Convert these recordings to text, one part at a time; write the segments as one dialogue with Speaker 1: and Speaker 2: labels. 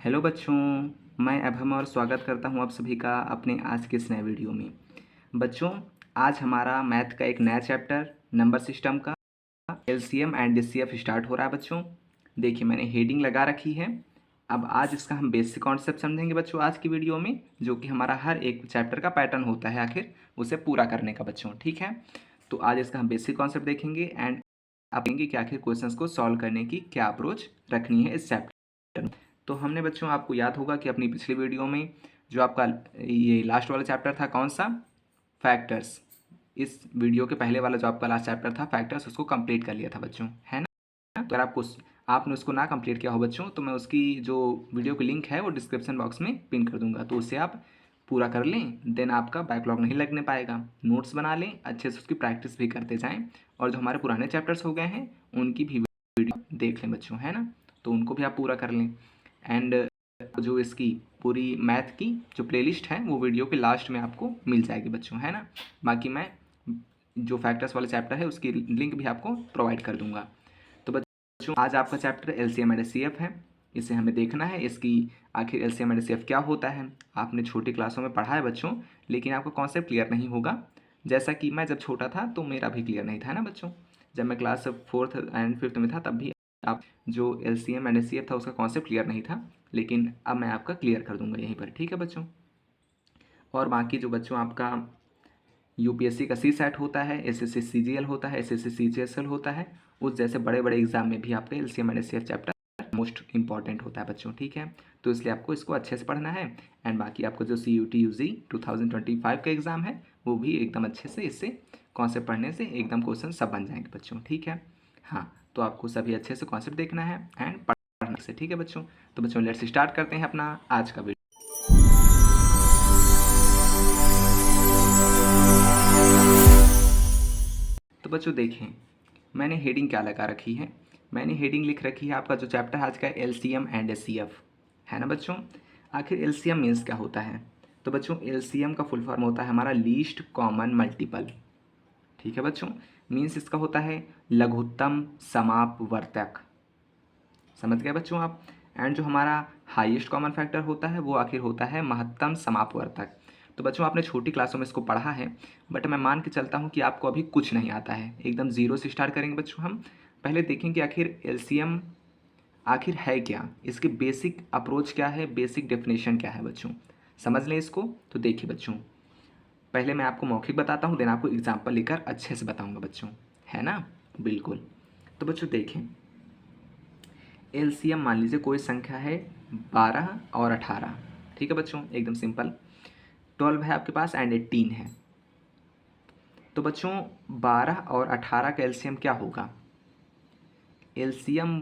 Speaker 1: Hello बच्चों, मैं अभम और स्वागत करता हूं आप सभी का अपने आज के इस नए वीडियो में। बच्चों, आज हमारा मैथ का एक नया चैप्टर नंबर सिस्टम का एलसीएम एंड डीसीएफ स्टार्ट हो रहा है। बच्चों देखिए, मैंने हेडिंग लगा रखी है। अब आज इसका हम बेसिक कॉन्सेप्ट समझेंगे बच्चों आज की वीडियो में, जो कि हमारा हर एक चैप्टर का पैटर्न होता है आखिर उसे पूरा करने का बच्चों। ठीक है, तो आज इसका हम बेसिक कॉन्सेप्ट देखेंगे एंड आप देखेंगे कि आखिर क्वेश्चंस को सॉल्व करने की क्या अप्रोच रखनी है इस चैप्टर में। तो हमने बच्चों, आपको याद होगा कि अपनी पिछली वीडियो में जो आपका ये लास्ट वाला चैप्टर था, कौन सा, फैक्टर्स, इस वीडियो के पहले वाला जो आपका लास्ट चैप्टर था फैक्टर्स, उसको कंप्लीट कर लिया था बच्चों, है ना। तो अगर आपने उसको ना कंप्लीट किया हो बच्चों, तो मैं उसकी जो वीडियो की लिंक है वो डिस्क्रिप्शन बॉक्स में पिन कर दूंगा, तो उससे आप पूरा कर लें। देन आपका बैकलॉग नहीं लगने पाएगा। नोट्स बना लें, अच्छे से उसकी प्रैक्टिस भी करते जाएं, और जो हमारे पुराने चैप्टर्स हो गए हैं उनकी भी वीडियो देख लें बच्चों, है ना। तो उनको भी आप पूरा कर लें। एंड जो इसकी पूरी मैथ की जो प्लेलिस्ट है वो वीडियो के लास्ट में आपको मिल जाएगी बच्चों, है ना। बाकी मैं जो फैक्टर्स वाला चैप्टर है उसकी लिंक भी आपको प्रोवाइड कर दूंगा। तो बच्चों, आज आपका चैप्टर एलसीएम एंड एचसीएफ है। इसे हमें देखना है, इसकी आखिर एलसीएम एंड एचसीएफ क्या होता है। आपने छोटी क्लासों में पढ़ा है बच्चों, लेकिन आपको कॉन्सेप्ट क्लियर नहीं होगा। जैसा कि मैं जब छोटा था तो मेरा भी क्लियर नहीं था ना बच्चों। जब मैं क्लास 4th एंड 5th में था तब भी आप जो एलसीएम एंड एचसीएफ था उसका कॉन्सेप्ट क्लियर नहीं था, लेकिन अब मैं आपका क्लियर कर दूंगा यहीं पर। ठीक है बच्चों। और बाकी जो बच्चों आपका यूपीएससी का सी सेट होता है, एसएससी सीजीएल होता है, एसएससी सीजीएसएल होता है, उस जैसे बड़े बड़े एग्जाम में भी आपका LCM and HCF chapter most important होता है बच्चों। ठीक है, तो इसलिए आपको इसको अच्छे से पढ़ना है। एंड बाकी आपको जो CUT UG 2025 का एग्जाम है वो भी एकदम अच्छे से, इससे कॉन्सेप्ट पढ़ने से एकदम क्वेश्चन सब बन जाएंगे बच्चों। ठीक है, हाँ, तो आपको सभी अच्छे से कॉन्सेप्ट देखना है एंड पढ़ने से। ठीक है बच्चों, तो बच्चों लेट्स स्टार्ट करते हैं अपना आज का वीडियो। तो बच्चों देखें, मैंने हेडिंग क्या लगा रखी है। मैंने हेडिंग लिख रखी है आपका जो चैप्टर आज का एलसीएम एंड एचसीएफ, है ना बच्चों। आखिर एलसीएम मीन्स क्या होता है। तो बच्चों, एलसीएम का फुल फॉर्म होता है हमारा लीस्ट कॉमन मल्टीपल। ठीक है बच्चों, मीन्स इसका होता है लघुत्तम समापवर्तक। समझ गए बच्चों आप। एंड जो हमारा हाईएस्ट कॉमन फैक्टर होता है वो आखिर होता है महत्तम समापवर्तक। तो बच्चों, आपने छोटी क्लासों में इसको पढ़ा है, बट मैं मान के चलता हूँ कि आपको अभी कुछ नहीं आता है, एकदम ज़ीरो से स्टार्ट करेंगे बच्चों। हम पहले देखेंगे आखिर एलसीएम आखिर है क्या, इसकी बेसिक अप्रोच क्या है, बेसिक डेफिनेशन क्या है बच्चों। समझ लें इसको। तो देखिए बच्चों, पहले मैं आपको मौखिक बताता हूँ, देन आपको एग्जाम्पल लेकर अच्छे से बताऊँगा बच्चों, है ना। बिल्कुल। तो बच्चों देखें, एलसीएम मान लीजिए कोई संख्या है 12 और 18। ठीक है बच्चों, एकदम सिंपल। 12 है आपके पास एंड 18 है। तो बच्चों, 12 और 18 का एलसीएम क्या होगा। एलसीएम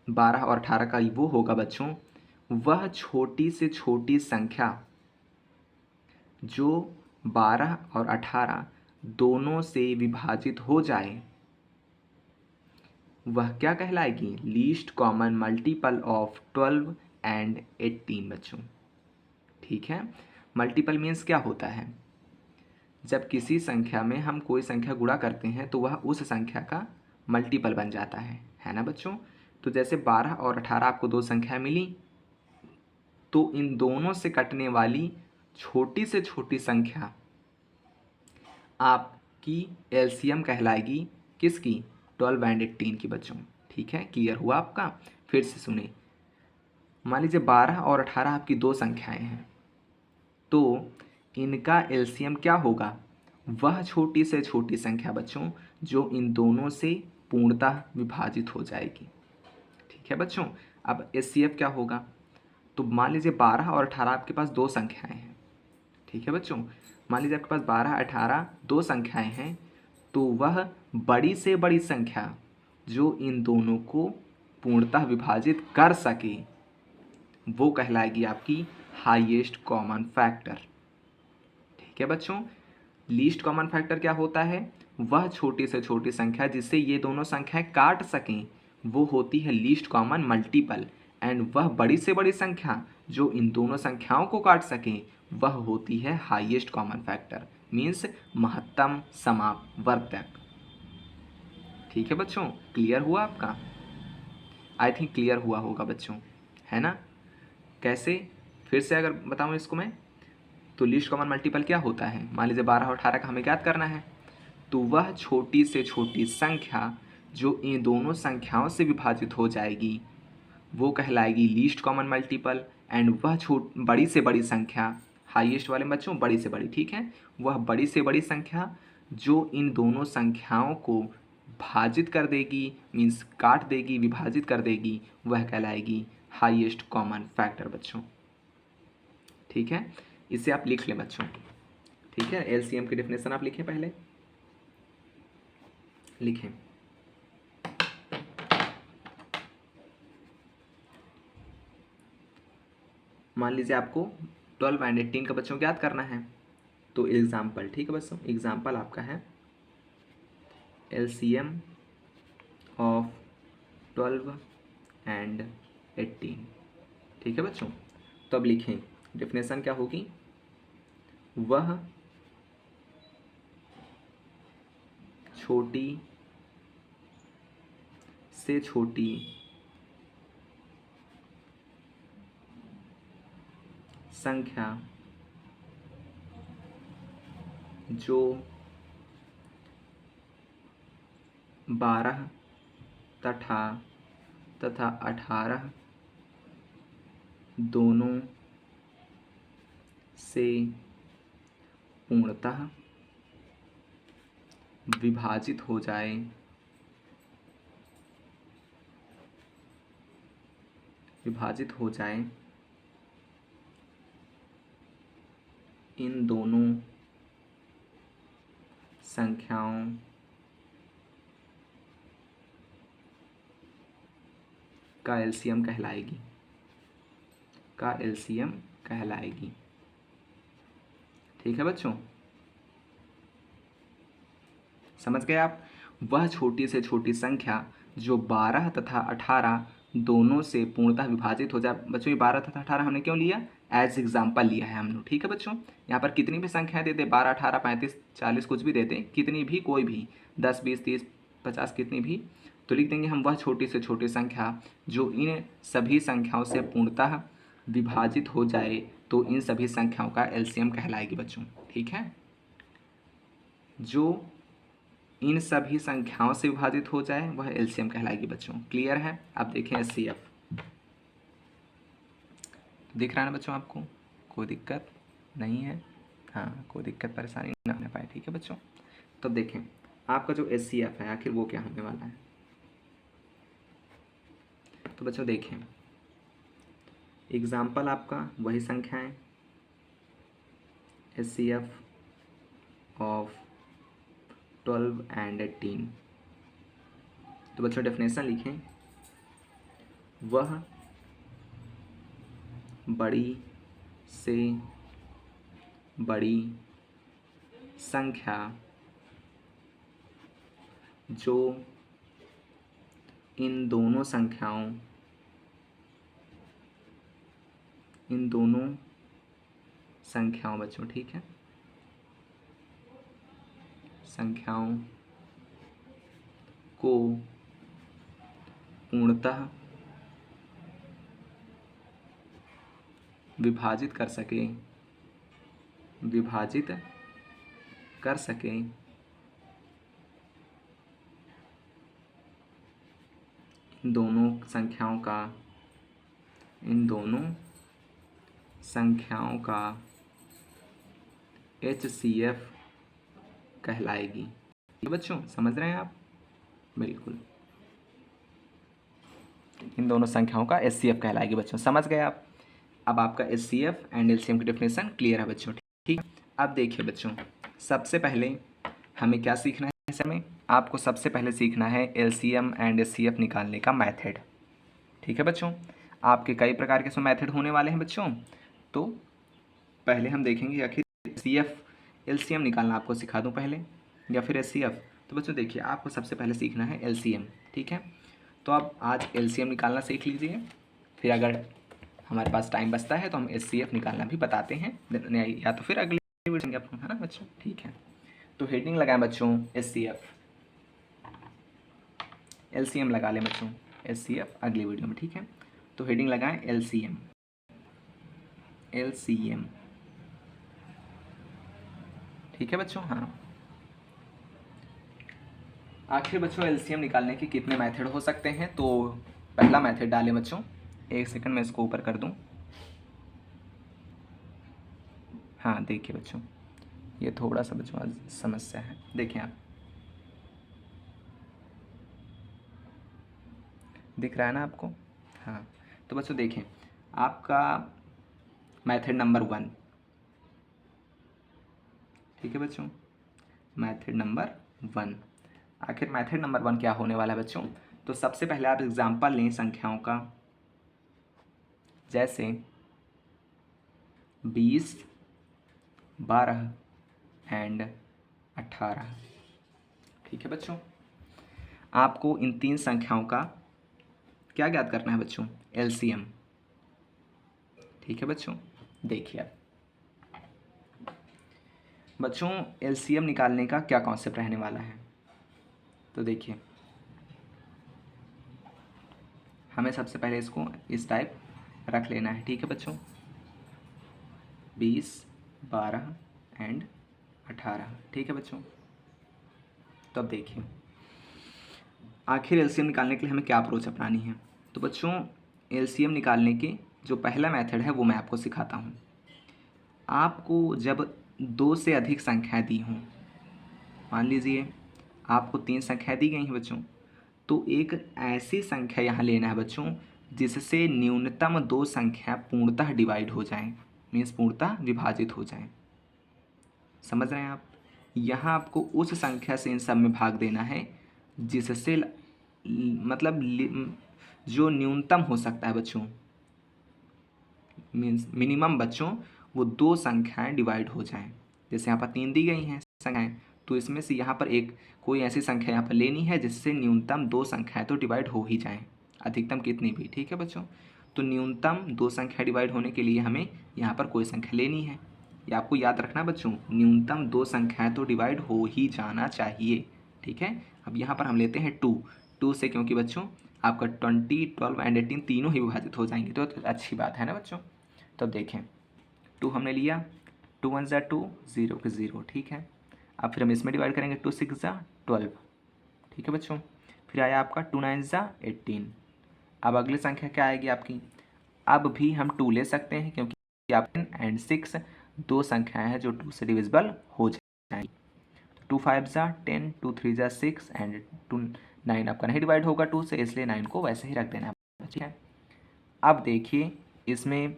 Speaker 1: 12 और 18 का वो होगा बच्चों, वह छोटी से छोटी संख्या जो 12 और 18 दोनों से विभाजित हो जाए, वह क्या कहलाएगी, least common multiple of 12 and 18 बच्चों। ठीक है, मल्टीपल मीन्स क्या होता है, जब किसी संख्या में हम कोई संख्या गुणा करते हैं तो वह उस संख्या का मल्टीपल बन जाता है ना बच्चों। तो जैसे 12 और 18 आपको दो संख्या मिली, तो इन दोनों से कटने वाली छोटी से छोटी संख्या आपकी एलसीएम कहलाएगी किसकी, 12 एंड 18 की बच्चों। ठीक है, क्लियर हुआ आपका। फिर से सुने, मान लीजिए 12 और 18 आपकी दो संख्याएं हैं, तो इनका एलसीएम क्या होगा, वह छोटी से छोटी संख्या बच्चों जो इन दोनों से पूर्णतः विभाजित हो जाएगी। ठीक है बच्चों। अब एचसीएफ क्या होगा, तो मान लीजिए 12 और 18 आपके पास दो संख्याएं हैं। ठीक है बच्चों, मान लीजिए आपके पास 12 18 दो संख्याएं हैं, तो वह बड़ी से बड़ी संख्या जो इन दोनों को पूर्णतः विभाजित कर सके वो कहलाएगी आपकी हाईएस्ट कॉमन फैक्टर। ठीक है बच्चों, लीस्ट कॉमन फैक्टर क्या होता है, वह छोटी से छोटी संख्या जिससे ये दोनों संख्याएं काट सकें वो होती है लीस्ट कॉमन मल्टीपल। एंड वह बड़ी से बड़ी संख्या जो इन दोनों संख्याओं को काट सकें वह होती है हाईएस्ट कॉमन फैक्टर, मीन्स महत्तम समापवर्तक। ठीक है बच्चों, क्लियर हुआ आपका। आई थिंक क्लियर हुआ होगा बच्चों, है ना। कैसे, फिर से अगर बताऊँ इसको मैं, तो लीस्ट कॉमन मल्टीपल क्या होता है, मान लीजिए 12 और 18 का हमें ज्ञात करना है, तो वह छोटी से छोटी संख्या जो इन दोनों संख्याओं से विभाजित हो जाएगी वो कहलाएगी लीस्ट कॉमन मल्टीपल। एंड वह बड़ी से बड़ी संख्या, हाईएस्ट वाले बच्चों बड़ी से बड़ी, ठीक है, वह बड़ी से बड़ी संख्या जो इन दोनों संख्याओं को भाजित कर देगी, मीन्स काट देगी, विभाजित कर देगी, वह कहलाएगी हाईएस्ट कॉमन फैक्टर बच्चों। ठीक है, इसे आप लिख लें बच्चों। ठीक है, एलसीएम की डेफिनेशन आप लिखें, पहले लिखें। मान लीजिए आपको 12 एंड 18 का बच्चों ज्ञात करना है, तो एग्जाम्पल, ठीक है बच्चों, एग्जाम्पल आपका है एलसीएम ऑफ 12 एंड 18। ठीक है बच्चों, तो अब लिखें डेफिनेशन क्या होगी, वह छोटी से छोटी संख्या जो 12 तथा 18 दोनों से पूर्णतः विभाजित हो जाए, इन दोनों संख्याओं का एलसीएम कहलाएगी। ठीक है बच्चों, समझ गए आप। वह छोटी से छोटी संख्या जो 12 तथा 18 दोनों से पूर्णतः विभाजित हो जाए। बच्चों ये 12 तथा 18 हमने क्यों लिया, एज एग्जाम्पल लिया है हम लोग। ठीक है बच्चों, यहाँ पर कितनी भी संख्याएं दे दे, 12 18 35 40 कुछ भी दे दें, कितनी भी, कोई भी 10 20 30 50 कितनी भी, तो लिख देंगे हम वह छोटी से छोटी संख्या जो इन सभी संख्याओं से पूर्णतः विभाजित हो जाए, तो इन सभी संख्याओं का एलसीएम कहलाएगी बच्चों। ठीक है, जो इन सभी संख्याओं से विभाजित हो जाए वह एलसीएम कहलाएगी बच्चों। क्लियर है। अब देखें एचसीएफ, दिख रहा है ना बच्चों आपको, कोई दिक्कत नहीं है, हाँ कोई दिक्कत परेशानी ना होने पाए। ठीक है बच्चों, तो देखें आपका जो एचसीएफ है आखिर वो क्या होने वाला है। तो बच्चों देखें एग्जाम्पल आपका वही संख्याएं एचसीएफ ऑफ 12 एंड 18। तो बच्चों डेफिनेशन लिखें, वह बड़ी से बड़ी संख्या जो इन दोनों संख्याओं बच्चों, ठीक है, संख्याओं को पूर्णतः विभाजित कर सके इन दोनों संख्याओं का एचसीएफ कहलाएगी। बच्चों समझ रहे हैं आप, बिल्कुल, इन दोनों संख्याओं का एचसीएफ कहलाएगी बच्चों, समझ गए आप। अब आपका एचसीएफ एंड एलसीएम की डेफिनेशन क्लियर है बच्चों। ठीक है, अब देखिए बच्चों, सबसे पहले हमें क्या सीखना है, इस में आपको सबसे पहले सीखना है एलसीएम एंड एचसीएफ निकालने का मेथड। ठीक है बच्चों, आपके कई प्रकार के मेथड होने वाले हैं बच्चों। तो पहले हम देखेंगे आखिर एचसीएफ एलसीएम निकालना आपको सिखा दूं पहले, या फिर एचसीएफ। तो बच्चों देखिए आपको सबसे पहले सीखना है एलसीएम। ठीक है, तो आप आज एलसीएम निकालना सीख लीजिए, फिर अगर हमारे पास टाइम बचता है तो हम एचसीएफ निकालना भी बताते हैं, या तो फिर अगले वीडियो में, है ना बच्चों। ठीक है, तो हेडिंग लगाएं बच्चों एचसीएफ, एलसीएम लगा लें बच्चों, एचसीएफ अगली वीडियो में। ठीक है, तो हेडिंग लगाएं एलसीएम। LCM। ठीक है बच्चों। हाँ, आखिर बच्चों LCM निकालने के कितने मेथड हो सकते हैं? तो पहला मेथड डालें बच्चों, एक सेकंड मैं इसको ऊपर कर दूं। हाँ देखिए बच्चों, ये थोड़ा सा बच्चों आज समस्या है, देखिए आप दिख रहा है ना आपको? हाँ, तो बच्चों देखें, आपका मेथड नंबर 1, ठीक है बच्चों, मेथड नंबर 1। आखिर मेथड नंबर 1 क्या होने वाला है बच्चों? तो सबसे पहले आप एग्जाम्पल लें संख्याओं का, जैसे 20, 12 एंड 18। ठीक है बच्चों, आपको इन 3 संख्याओं का क्या ज्ञात करना है बच्चों? LCM। ठीक है बच्चों, देखिए अब बच्चों LCM निकालने का क्या कॉन्सेप्ट रहने वाला है? तो देखिए, हमें सबसे पहले इसको इस टाइप रख लेना है। ठीक है बच्चों, 20, 12 एंड 18। ठीक है बच्चों, तो अब देखिए आखिर LCM निकालने के लिए हमें क्या अप्रोच अपनानी है। तो बच्चों LCM निकालने के जो पहला मेथड है वो मैं आपको सिखाता हूँ। आपको जब 2 से अधिक संख्याएं दी हों, मान लीजिए आपको 3 संख्याएं दी गई हैं बच्चों, तो एक ऐसी संख्या यहाँ लेना है बच्चों जिससे न्यूनतम 2 संख्या पूर्णतः डिवाइड हो जाएं, मीन्स पूर्णतः विभाजित हो जाएं। समझ रहे हैं आप? यहाँ आपको उस संख्या से इन सब में भाग देना है जिससे मतलब जो न्यूनतम हो सकता है बच्चों, मीन्स मिनिमम बच्चों, वो 2 संख्याएं डिवाइड हो जाएं। जैसे यहाँ पर 3 दी गई हैं संख्याएं, तो इसमें से यहाँ पर एक कोई ऐसी संख्या यहाँ पर लेनी है जिससे न्यूनतम 2 संख्याएं तो डिवाइड हो ही जाएं, अधिकतम कितनी भी। ठीक है बच्चों, तो न्यूनतम 2 संख्या डिवाइड होने के लिए हमें यहाँ पर कोई संख्या लेनी है। ये आपको याद रखना बच्चों, न्यूनतम 2 संख्याएं तो डिवाइड हो ही जाना चाहिए। ठीक है, अब यहाँ पर हम लेते हैं 2 से, क्योंकि बच्चों आपका 20, 12 एंड 18 तीनों ही विभाजित हो जाएंगे, तो अच्छी बात है ना बच्चों। तो अब देखें, 2 हमने लिया, 2 1 ज़ा 2, 0 के 0। ठीक है, अब फिर हम इसमें डिवाइड करेंगे, 2 6 ज़ा 12। ठीक है बच्चों, फिर आया आपका 2 9 ज़ा 18। अब अगली संख्या क्या आएगी आपकी? अब भी हम 2 ले सकते हैं क्योंकि आप 10 एंड 6 2 संख्याएं हैं जो 2 से डिविजिबल हो जाएंगी। 2 5 ज़ा 10, 2 3 ज़ा 6 एंड 2 9 आपका नहीं डिवाइड होगा 2 से, इसलिए 9 को वैसे ही रख देना है। ठीक है, अब देखिए इसमें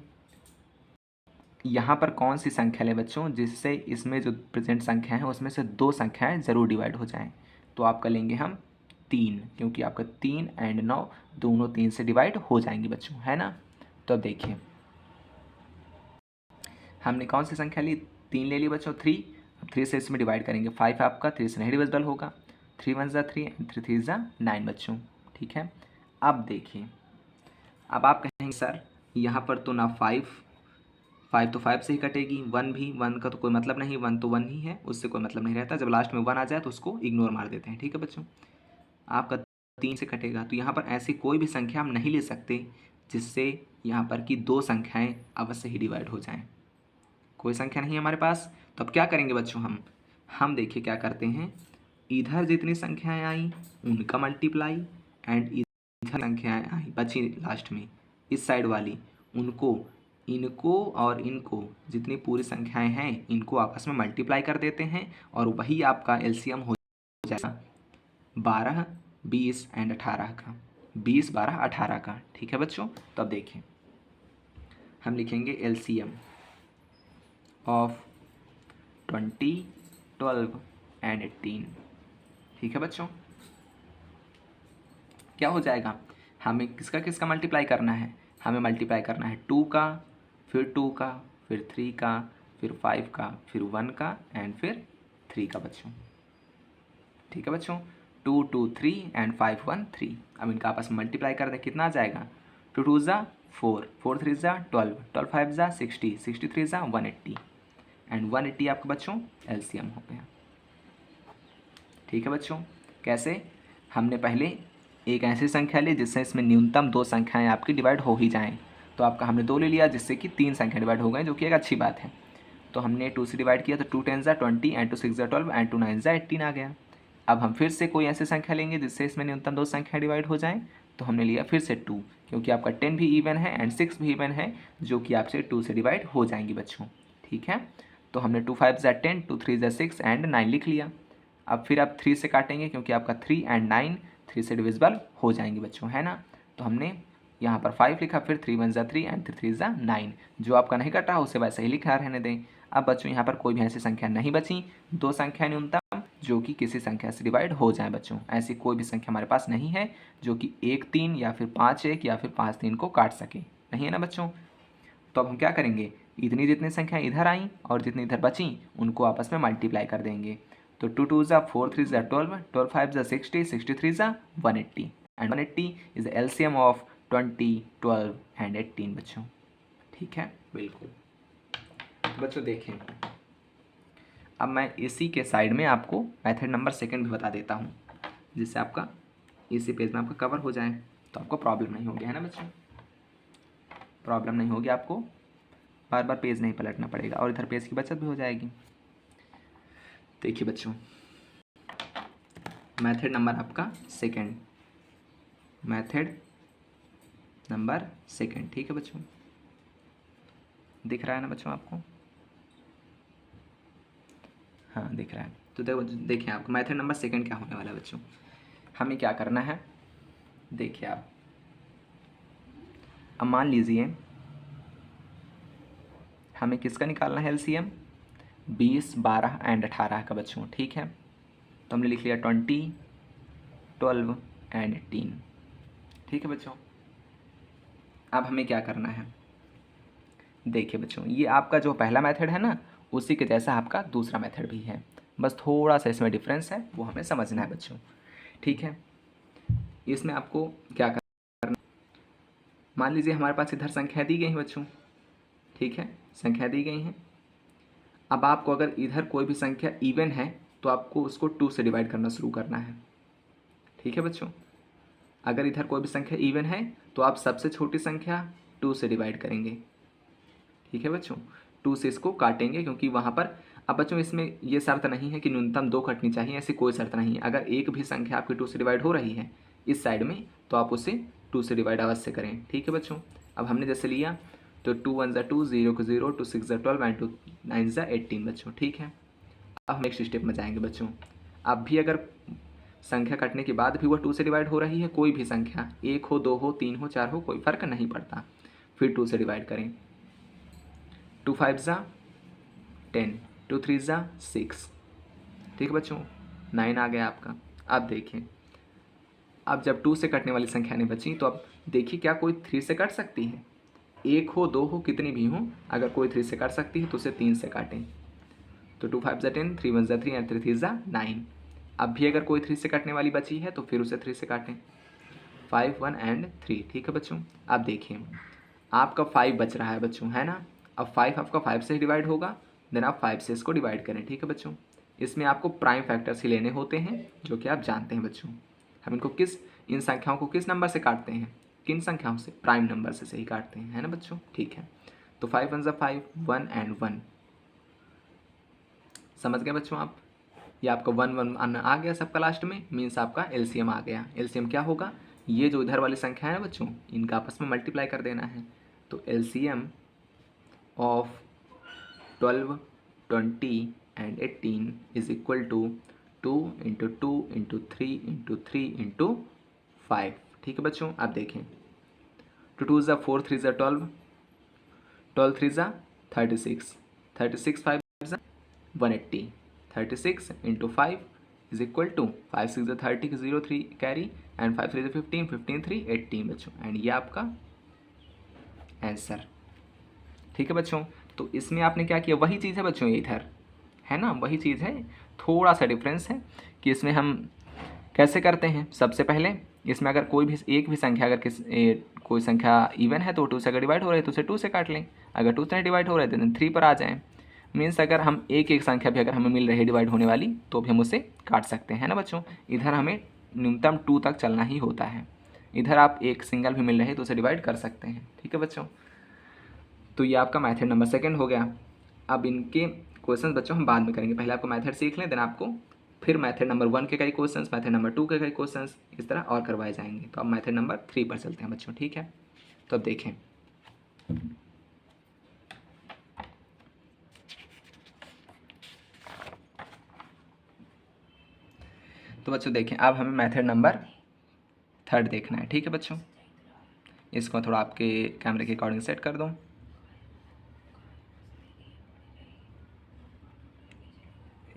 Speaker 1: यहाँ पर कौन सी संख्या लें बच्चों जिससे इसमें जो प्रेजेंट संख्या है उसमें से 2 संख्याएं ज़रूर डिवाइड हो जाएं। तो आपका लेंगे हम 3, क्योंकि आपका 3 एंड 9 दोनों 3 से डिवाइड हो जाएंगी बच्चों, है ना। तो अब देखिए हमने कौन सी संख्या ली? 3 ले ली बच्चों, 3। अब 3 से इसमें डिवाइड करेंगे, 5 आपका 3 से नहीं डिविजिबल होगा, 3 1 ज़ा 3 एंड 3 3 ज़ा 9 बच्चों। ठीक है, अब देखिए, अब आप कहेंगे सर यहाँ पर तो ना 5 तो 5 से ही कटेगी, 1 भी, 1 का तो कोई मतलब नहीं, 1 तो 1 ही है, उससे कोई मतलब नहीं रहता। जब लास्ट में 1 आ जाए तो उसको इग्नोर मार देते हैं। ठीक है बच्चों, आपका 3 से कटेगा, तो यहाँ पर ऐसी कोई भी संख्या हम नहीं ले सकते जिससे यहाँ पर की 2 संख्याएं अवश्य ही डिवाइड हो जाएं। कोई संख्या नहीं है हमारे पास, तो अब क्या करेंगे बच्चों? हम देखिए क्या करते हैं, इधर जितनी संख्याएँ आई उनका मल्टीप्लाई एंड इधर संख्याएँ आई बची लास्ट में इस साइड वाली, उनको, इनको और इनको, जितनी पूरी संख्याएं हैं इनको आपस में मल्टीप्लाई कर देते हैं और वही आपका LCM हो जाएगा 12, 20 एंड 18 का, 20 12 18 का। ठीक है बच्चों, तो अब देखिए हम लिखेंगे LCM ऑफ 20, 12 एंड 18। ठीक है बच्चों, क्या हो जाएगा? हमें किसका किसका मल्टीप्लाई करना है? हमें मल्टीप्लाई करना है 2 का, फिर 2 का, फिर 3 का, फिर 5 का, फिर 1 का एंड फिर 3 का बच्चों। ठीक है बच्चों, 2 2 3 एंड 5 1 3। अब इनका आपस में मल्टीप्लाई कर दें, कितना आ जाएगा? 2 2 ज़ा 4, 4 3 ज़ा 12, 12 5 ज़ा 60, 63 ज़ा 180 एंड 180 आपका बच्चों LCM हो गया। ठीक है बच्चों, कैसे? हमने पहले एक ऐसी संख्या ली जिससे इसमें न्यूनतम 2 संख्याएं आपकी डिवाइड हो ही जाएं, तो तो आपका हमने 2 ले लिया, जिससे कि 3 संख्या डिवाइड हो गए, जो कि एक अच्छी बात है। तो हमने 2 से डिवाइड किया तो 2 10 ज़ा 20 एंड 2 6 ज़ा 12 एंड 2 9 ज़ा 18 आ गया। अब हम फिर से कोई ऐसी संख्या लेंगे जिससे इसमें न्यूनतम 2 संख्या डिवाइड हो जाएँ। तो हमने लिया फिर से 2, क्योंकि आपका 10 भी इवन है एंड 6 भी इवन है, जो कि आपसे 2 से डिवाइड हो जाएंगी बच्चों। ठीक है, तो हमने 2 5 ज़ा 10, 2 3 ज़ा 6 एंड 9 लिख लिया। अब फिर आप 3 से काटेंगे, क्योंकि आपका 3 एंड 9 3 से डिविजिबल हो जाएंगे बच्चों, है ना। तो हमने यहाँ पर 5 लिखा, फिर 3 1 ज़ा 3 एंड 3 3 ज़ा 9। जो आपका नहीं कटा उसे वैसे ही लिखा रहने दें। अब बच्चों यहाँ पर कोई भी ऐसी संख्या नहीं बची, 2 संख्या न्यूनतम जो कि किसी संख्या से डिवाइड हो जाए बच्चों। ऐसी कोई भी संख्या हमारे पास नहीं है जो कि 1 3 या फिर 5 1 या फिर 5 3 को काट सके, नहीं है ना बच्चों। तो अब हम क्या करेंगे, इतनी जितनी संख्या इधर आई और जितनी इधर बची उनको आपस में मल्टीप्लाई कर देंगे। तो 2 2 ज़ा 4 3 ज़ा 12, 12 5 ज़ा 60, 63 ज़ा 180 and 180 is the LCM of 20 12 and 18 बच्चों। ठीक है, बिल्कुल। तो बच्चों देखें, अब मैं इसी के साइड में आपको मेथड नंबर सेकंड भी बता देता हूँ, जिससे आपका इसी पेज में आपका कवर हो जाए, तो आपको प्रॉब्लम नहीं होगी, है ना बच्चों। प्रॉब्लम नहीं होगी, आपको बार बार पेज नहीं पलटना पड़ेगा और इधर पेज की बचत भी हो जाएगी। देखिए बच्चों, मेथड नंबर आपका सेकंड, मेथड नंबर सेकंड। ठीक है बच्चों, दिख रहा है ना बच्चों आपको? हाँ दिख रहा है। तो देखिए आपको मेथड नंबर सेकंड क्या होने वाला है बच्चों। हमें क्या करना है, देखिए आप, अब मान लीजिए हमें किसका निकालना है एलसीएम, 20 12 एंड 18 का बच्चों। ठीक है, तो हमने लिख लिया 20 12 एंड 18। ठीक है बच्चों, अब हमें क्या करना है, देखिए बच्चों, ये आपका जो पहला मेथड है ना, उसी के जैसा आपका दूसरा मेथड भी है, बस थोड़ा सा इसमें डिफरेंस है, वो हमें समझना है बच्चों। ठीक है, इसमें आपको क्या करना, मान लीजिए हमारे पास इधर संख्या दी गई है बच्चों। ठीक है, संख्या दी गई हैं। अब आपको अगर इधर कोई भी संख्या इवन है तो आपको उसको 2 से डिवाइड करना शुरू करना है। ठीक है बच्चों, अगर इधर कोई भी संख्या इवन है तो आप सबसे छोटी संख्या 2 से डिवाइड करेंगे। ठीक है बच्चों, 2 से इसको काटेंगे, क्योंकि वहाँ पर, अब बच्चों इसमें ये शर्त नहीं है कि न्यूनतम 2 कटनी चाहिए, ऐसी कोई शर्त नहीं है। अगर एक भी संख्या आपकी 2 से डिवाइड हो रही है इस साइड में, तो आप उसे 2 से डिवाइड अवश्य करें। ठीक है बच्चों, अब हमने जैसे लिया तो 2 1 ज़ा 2, 0 को 0, 2 6 ज़ा 12 एंड 2 9 ज़ा 18 बच्चों। ठीक है, अब हम नेक्स्ट स्टेप में जाएंगे बच्चों। अब भी अगर संख्या कटने के बाद भी वह 2 से डिवाइड हो रही है, कोई भी संख्या, 1 हो 2 हो 3 हो 4 हो, कोई फ़र्क नहीं पड़ता, फिर 2 से डिवाइड करें। 2 5 ज़ा 10, 2 3 ज़ा 6। ठीक है बच्चों, 9 आ गया आपका। अब देखिए, अब जब 2 से कटने वाली संख्या नहीं बची, तो अब देखिए क्या कोई 3 से कट सकती है, 1 हो 2 हो कितनी भी हो, अगर कोई 3 से काट सकती है तो उसे 3 से काटें। तो 2 5 ज़ा 10, 3 1 ज़ा 3 एंड 3 3 ज़ा 9। अब भी अगर कोई 3 से कटने वाली बची है तो फिर उसे 3 से काटें, 5 1 एंड 3। ठीक है बच्चों, अब देखिए आपका 5 बच रहा है बच्चों, है ना। अब 5 आपका 5 से डिवाइड होगा, देन आप 5 से इसको डिवाइड करें। ठीक है बच्चों, इसमें आपको प्राइम फैक्टर्स ही लेने होते हैं, जो कि आप जानते हैं बच्चों। हम इनको इन संख्याओं को किस नंबर से काटते हैं, किन संख्याओं से, प्राइम नंबर से ही काटते हैं, है ना बच्चों। ठीक है, तो 5 1 ज़ा 5, 1 एंड 1, समझ गए बच्चों आप। ये आपका 1 1 आ गया सबका लास्ट में, मीन्स आपका एलसीएम आ गया। एलसीएम क्या होगा, ये जो इधर वाली संख्या है ना बच्चों, इनका आपस में मल्टीप्लाई कर देना है। तो LCM of 12 20 and 18 is equal to 2 into 2 into 3 into 3 into 5। ठीक है बच्चों, आप देखें 2 2 ज़ा 4, 3 ज़ा 12, 12 3 ज़ा 36, 36 5 ज़ा 180, 36 इंटू 5 इज इक्वल टू 5 6 ज़ा 30, 0 3 कैरी एंड 5 3 ज़ा 15, 15 3 18 बच्चों, एंड ये आपका आंसर। ठीक है बच्चों, तो इसमें आपने क्या किया, वही चीज़ है बच्चों, ये इधर है ना, वही चीज़ है, थोड़ा सा डिफरेंस है कि इसमें हम कैसे करते हैं। सबसे पहले इसमें अगर कोई भी एक भी संख्या, अगर कोई संख्या इवन है तो 2 से अगर डिवाइड हो रही है तो उसे 2 से काट लें, अगर 2 से डिवाइड हो रहा है तो 3 पर आ जाएँ। मीन्स अगर हम एक संख्या भी अगर हमें मिल रही है डिवाइड होने वाली, तो भी हम उसे काट सकते हैं ना बच्चों। इधर हमें न्यूनतम 2 तक चलना ही होता है, इधर आप एक सिंगल भी मिल रहे तो उसे डिवाइड कर सकते हैं। ठीक है बच्चों, तो ये आपका मेथड नंबर सेकंड हो गया। अब इनके क्वेश्चन बच्चों हम बाद में करेंगे, पहले आपको मेथड सीख लें, देन आपको फिर मेथड नंबर 1 के कई क्वेश्चंस, मेथड नंबर 2 के कई क्वेश्चंस इस तरह और करवाए जाएंगे। तो अब मेथड नंबर 3 पर चलते हैं बच्चों, ठीक है। तो अब देखें, तो बच्चों देखें, अब हमें मेथड नंबर 3 देखना है, ठीक है बच्चों। इसको थोड़ा आपके कैमरे के अकॉर्डिंग सेट कर दूँ।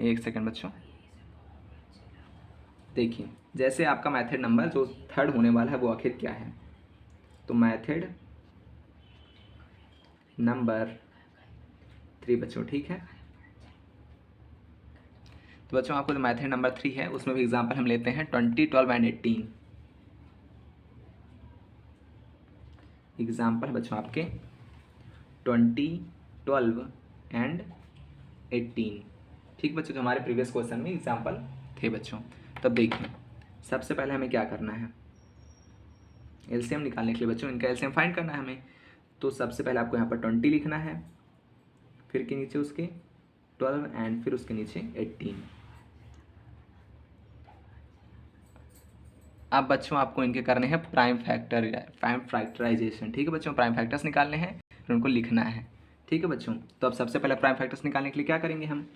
Speaker 1: एक सेकंड बच्चों, देखिए जैसे आपका मेथड नंबर जो 3 होने वाला है वो आखिर क्या है, तो मेथड नंबर 3 बच्चों, ठीक है। तो बच्चों आपको जो मेथड नंबर 3 है उसमें भी एग्जांपल हम लेते हैं 20, 12 एंड 18। एग्जांपल बच्चों आपके 20, 12 एंड 18, ठीक बच्चों, जो हमारे प्रीवियस क्वेश्चन में एग्जांपल थे बच्चों। तब देखिए, सबसे पहले हमें क्या करना है, एलसीएम निकालने के लिए बच्चों इनका एलसीएम फाइंड करना है हमें। तो सबसे पहले आपको यहाँ पर 20 लिखना है, फिर के नीचे उसके 12 एंड फिर उसके नीचे 18। अब बच्चों आपको इनके करने हैं प्राइम फैक्टराइजेशन, ठीक है बच्चों। प्राइम फैक्टर्स निकालने हैं, फिर उनको लिखना है, ठीक है बच्चों। तो अब सबसे पहले प्राइम फैक्टर्स निकालने के लिए क्या करेंगे हम,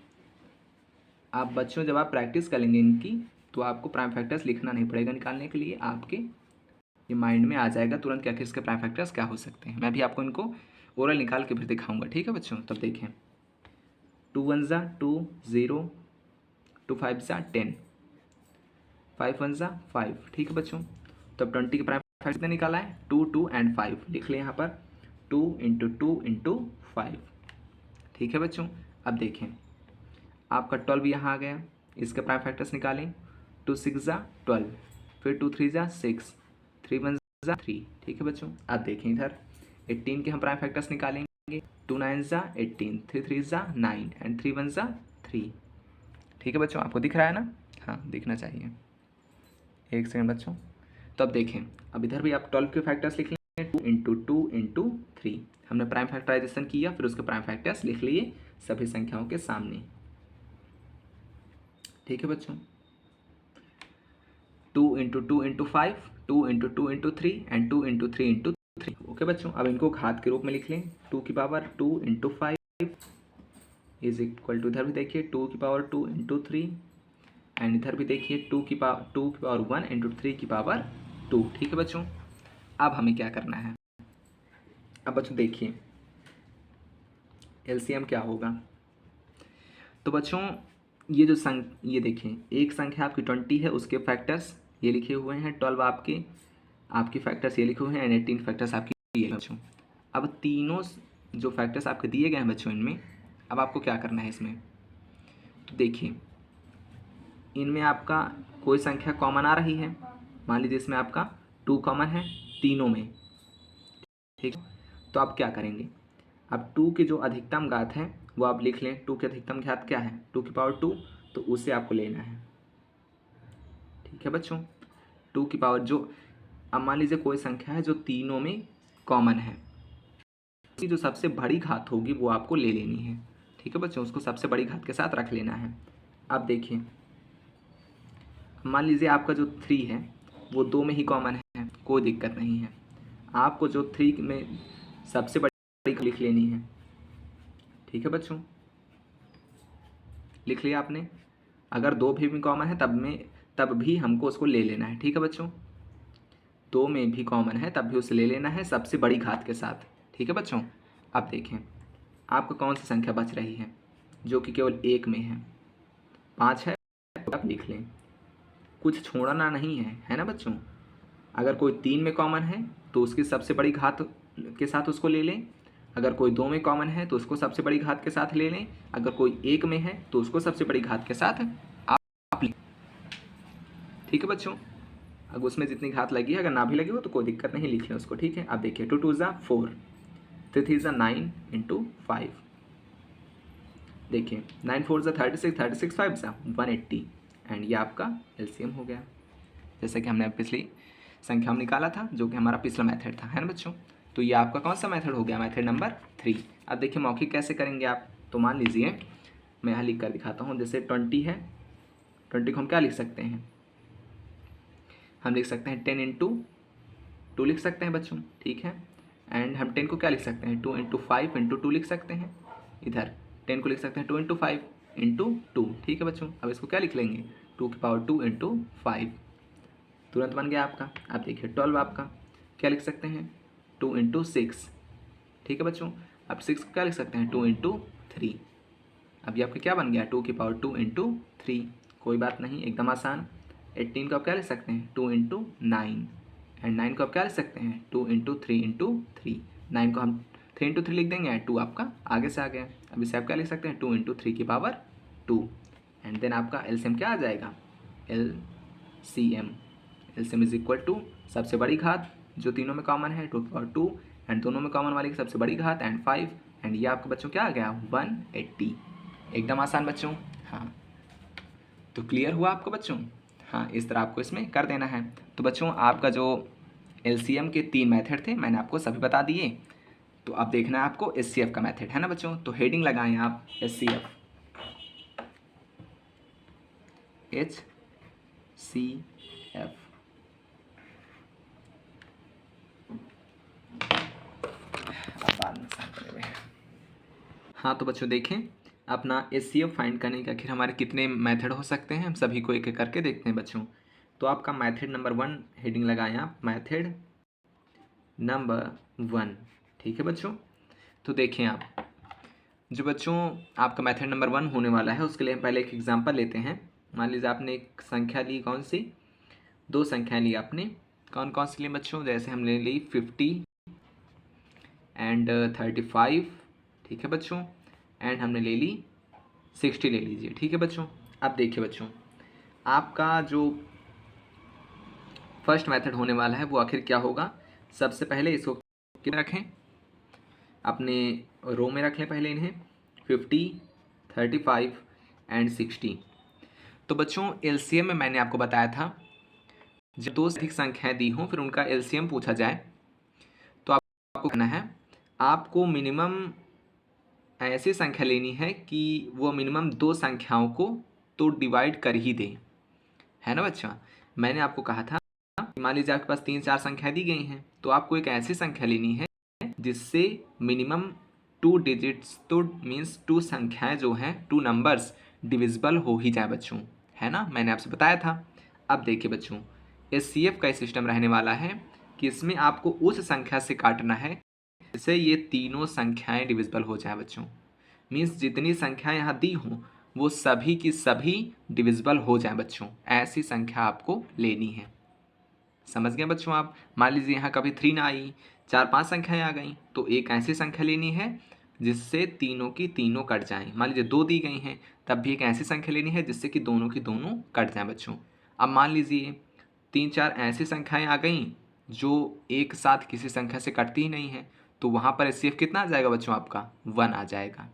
Speaker 1: आप बच्चों जब आप प्रैक्टिस करेंगे इनकी तो आपको प्राइम फैक्टर्स लिखना नहीं पड़ेगा, निकालने के लिए आपके ये माइंड में आ जाएगा तुरंत कि आखिर इसके प्राइम फैक्टर्स क्या हो सकते हैं। मैं भी आपको इनको ओरल निकाल के फिर दिखाऊंगा, ठीक है बच्चों। तब देखें, 2 1 ज़ा 2, 0, 2 5 ज़ा 10, 5 1 ज़ा 5, ठीक है बच्चों। तब 20 के प्राइम फैक्टर कितने निकाला है, 2, 2 एंड 5, लिख लें यहाँ पर 2 × 2 × 5, ठीक है बच्चों। अब देखें आपका 12 यहाँ आ गया, इसके प्राइम फैक्टर्स निकालें, 2 6 ज़ा 12, फिर 2 3 ज़ा 6, 3 1 ज़ा 3, ठीक है बच्चों। अब देखें इधर 18 के हम प्राइम फैक्टर्स निकालेंगे, 2 9 ज़ा 18, 3 3 ज़ा 9 एंड 3 1 ज़ा 3, ठीक है बच्चों। आपको दिख रहा है ना, हाँ दिखना चाहिए। एक सेकंड बच्चों, तो अब देखें, अब इधर भी आप 12 के फैक्टर्स लिख लें, 2 × 2 × 3, हमने प्राइम फैक्टराइजेशन किया, फिर उसके प्राइम फैक्टर्स लिख लिए सभी संख्याओं के सामने, ठीक है बच्चों। 2 × 2 × 5, 2 × 2 × 3 एंड 2 × 3 × 3, ओके बच्चों। अब इनको घात के रूप में लिख लें, 2 की पावर 2 × 5 इज इक्वल टू, इधर भी देखिए 2 की पावर 2 × 3 एंड इधर भी देखिए 2 की पावर 1 × 3 की पावर 2, ठीक है बच्चों। अब हमें क्या करना है, अब बच्चों देखिए एलसीएम क्या होगा। तो बच्चों ये जो ये देखिए, एक संख्या आपकी 20 है, उसके फैक्टर्स ये लिखे हुए हैं, 12 आपकी फैक्टर्स ये लिखे हुए हैं एंड 18 फैक्टर्स आपकी ये बच्चों। अब तीनों जो फैक्टर्स आपके दिए गए हैं बच्चों इनमें, अब आपको क्या करना है इसमें, तो देखिए इनमें आपका कोई संख्या कॉमन आ रही है, मान लीजिए इसमें आपका 2 कॉमन है तीनों में, ठीक है। तो आप क्या करेंगे, अब 2 की जो अधिकतम घात है वो आप लिख लें, 2 की अधिकतम घात क्या है, 2 की पावर 2, तो उसे आपको लेना है, ठीक है बच्चों। 2 की पावर जो, अब मान लीजिए कोई संख्या है जो तीनों में कॉमन है, उसकी जो सबसे बड़ी घात होगी वो आपको ले लेनी है, ठीक है बच्चों, उसको सबसे बड़ी घात के साथ रख लेना है। अब देखिए मान लीजिए आपका जो 3 है वो 2 में ही कॉमन है, कोई दिक्कत नहीं है, आपको जो 3 में सबसे बड़ी लिख लेनी है, ठीक है बच्चों, लिख लिया आपने। अगर 2 भी कॉमन है तब भी हमको उसको ले लेना है, ठीक है बच्चों। 2 में भी कॉमन है तब भी उसे ले लेना है सबसे बड़ी घात के साथ, ठीक है बच्चों। अब देखें आपको कौन सी संख्या बच रही है जो कि केवल 1 में है, 5 है, तो आप लिख लें, कुछ छोड़ना नहीं है, है ना बच्चों। अगर कोई 3 में कॉमन है तो उसकी सबसे बड़ी घात के साथ उसको ले लें, अगर कोई 2 में कॉमन है तो उसको सबसे बड़ी घात के साथ ले लें, अगर कोई 1 में है तो उसको सबसे बड़ी घात के साथ आप लें, ठीक है बच्चों। अगर उसमें जितनी घात लगी है, अगर ना भी लगी हो तो कोई दिक्कत नहीं, लिख लें उसको, ठीक है। अब देखिए 2 2 ज़ा 4, 3 3 ज़ा 9 × 5, देखिए 9 4 ज़ा 36, 36 5 ज़ा 180 एंड ये आपका एलसीएम हो गया, जैसे कि हमने पिछली संख्या में निकाला था जो कि हमारा पिछला मेथड था, है ना बच्चों। तो ये आपका कौन सा मेथड हो गया, मेथड नंबर 3। अब देखिए मौखिक कैसे करेंगे आप, तो मान लीजिए मैं यहाँ लिख कर दिखाता हूँ। जैसे 20 है, 20 को हम क्या लिख सकते हैं, हम लिख सकते हैं 10 इंटू 2 लिख सकते हैं बच्चों, ठीक है। एंड हम 10 को क्या लिख सकते हैं, 2 इंटू 5 इंटू 2 लिख सकते हैं। इधर 10 को लिख सकते हैं 2 इंटू 5 इंटू 2, ठीक है बच्चों। अब इसको क्या लिख लेंगे, 2 की पावर 2 इंटू 5, तुरंत बन गया आपका। अब देखिए 12 आपका क्या लिख सकते हैं, 2 इंटू 6, ठीक है बच्चों। अब 6 को क्या लिख सकते हैं, 2 इंटू 3। अब ये आपका क्या बन गया, 2 की पावर 2 इंटू 3, कोई बात नहीं, एकदम आसान। 18 को आप क्या लिख सकते हैं, 2 इंटू 9, एंड 9 को आप क्या लिख सकते हैं, 2 इंटू 3 इंटू 3। 9 को हम 3 इंटू 3 लिख देंगे, 2 आपका आगे से आ गया। अब इसे आप क्या लिख सकते हैं, 2 इंटू 3 की पावर 2, एंड देन आपका एलसीएम क्या आ जाएगा, LCM. LCM is equal to सबसे बड़ी घात जो तीनों में कॉमन है 2 की पावर 2, एंड दोनों में कॉमन वाली की सबसे बड़ी घात एंड 5, एंड ये आपका बच्चों क्या आ गया, 180। एकदम आसान बच्चों। हाँ, तो क्लियर हुआ आपको बच्चों। हाँ, इस तरह आपको इसमें कर देना है। तो बच्चों आपका जो एलसीएम के 3 मेथड थे मैंने आपको सभी बता दिए। तो अब देखना है आपको एचसीएफ का मेथड, है ना बच्चों। तो हेडिंग लगाएं आप एचसीएफ, एचसीएफ। हाँ तो बच्चों देखें अपना एचसीएफ फाइंड करने के आखिर हमारे कितने मेथड हो सकते हैं, हम सभी को एक एक करके देखते हैं बच्चों। तो आपका मेथड नंबर 1 हेडिंग लगाएं आप, मेथड नंबर 1, ठीक है बच्चों। तो देखें आप जो बच्चों आपका मेथड नंबर 1 होने वाला है उसके लिए हम पहले एक एग्जांपल लेते हैं। मान लीजिए आपने एक संख्या ली, कौन सी, 2 संख्याएं ली आपने, कौन कौन सी ली बच्चों, जैसे हमने ली 50 एंड 35, ठीक है बच्चों, एंड हमने ले ली 60 ले लीजिए, ठीक है बच्चों। अब देखिए बच्चों आपका जो फर्स्ट मेथड होने वाला है वो आखिर क्या होगा। सबसे पहले इसको कितना रखें, अपने रो में रख लें पहले इन्हें, 50, 35 एंड 60। तो बच्चों एलसीएम में मैंने आपको बताया था जब 2 से अधिक संख्याएं दी हों फिर उनका एलसीएम पूछा जाए तो आपको कहना है, आपको मिनिमम ऐसी संख्या लेनी है कि वो मिनिमम 2 संख्याओं को तो डिवाइड कर ही दे, है ना बच्चा। मैंने आपको कहा था मान लीजिए आपके पास 3-4 संख्याएं दी गई हैं तो आपको एक ऐसी संख्या लेनी है जिससे मिनिमम 2 डिजिट्स, तो मीन्स 2 संख्याएं जो हैं 2 नंबर्स डिविजिबल हो ही जाए बच्चों, है ना, मैंने आपसे बताया था। अब देखिए बच्चों एचसीएफ का सिस्टम रहने वाला है कि इसमें आपको उस संख्या से काटना है जिससे ये तीनों संख्याएं डिविजिबल हो जाए बच्चों। मीन्स जितनी संख्याएं यहाँ दी हों वो सभी की सभी डिविजिबल हो जाए बच्चों, ऐसी संख्या आपको लेनी है। समझ गए बच्चों आप। मान लीजिए यहाँ कभी 3 ना आई, 4-5 संख्याएं आ गई तो एक ऐसी संख्या लेनी है जिससे तीनों की तीनों कट जाएं। मान लीजिए 2 दी गई हैं तब भी एक ऐसी संख्या लेनी है जिससे कि दोनों की दोनों कट जाएं बच्चों। अब मान लीजिए 3-4 ऐसी संख्याएं आ गई जो एक साथ किसी संख्या से कटती ही नहीं है तो वहाँ पर एचसीएफ कितना आ जाएगा बच्चों, आपका 1 आ जाएगा।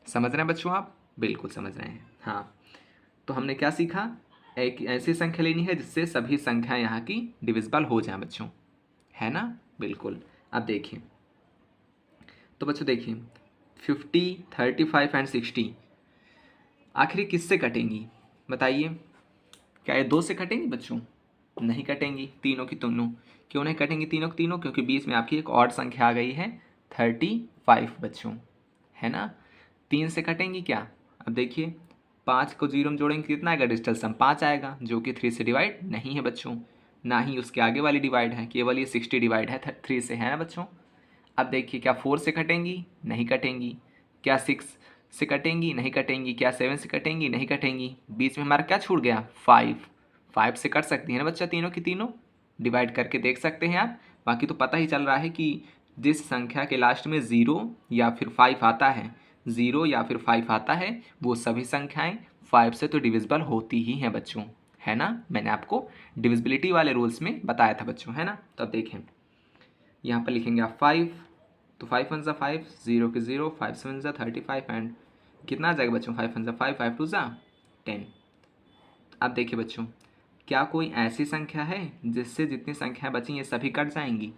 Speaker 1: समझ रहे हैं बच्चों आप, बिल्कुल समझ रहे हैं। हाँ तो हमने क्या सीखा, एक ऐसी संख्या लेनी है जिससे सभी संख्याएं यहाँ की डिविजिबल हो जाएं बच्चों, है ना, बिल्कुल। अब देखिए तो बच्चों देखिए 50, 35 एंड 60 आखिर किससे कटेंगी बताइए। क्या ये 2 से कटेंगी बच्चों, नहीं कटेंगी, तीनों की तीनों। क्यों नहीं कटेंगी तीनों की तीनों, क्योंकि बीच में आपकी एक और संख्या आ गई है 35 बच्चों, है ना। 3 से कटेंगी क्या, अब देखिए 5 को 0 में जोड़ेंगे कितना आएगा, डिजिटल सम 5 आएगा जो कि 3 से डिवाइड नहीं है बच्चों, ना ही उसके आगे वाली डिवाइड है, केवल ये 60 डिवाइड है 3 से, है ना बच्चों। अब देखिए क्या 4 से कटेंगी, नहीं कटेंगी। क्या 6 से कटेंगी, नहीं कटेंगी। क्या 7 से कटेंगी, नहीं कटेंगी। बीच में हमारा क्या छूट गया, 5 से कट सकती है ना बच्चा, तीनों की तीनों डिवाइड करके देख सकते हैं आप। बाकी तो पता ही चल रहा है कि जिस संख्या के लास्ट में 0 या फिर 5 आता है, 0 या फिर 5 आता है वो सभी संख्याएं 5 से तो डिविजिबल होती ही हैं बच्चों, है ना। मैंने आपको डिविजिबिलिटी वाले रूल्स में बताया था बच्चों, है ना। तो अब देखें यहाँ पर लिखेंगे आप 5, तो 5 1 5, 0 के 0, 5 7 35 एंड कितना आ जाएगा बच्चों, 5 1 5, 5 2 10। अब देखिए बच्चों क्या कोई ऐसी संख्या है जिससे जितनी संख्याएं बची ये सभी कट जाएंगी,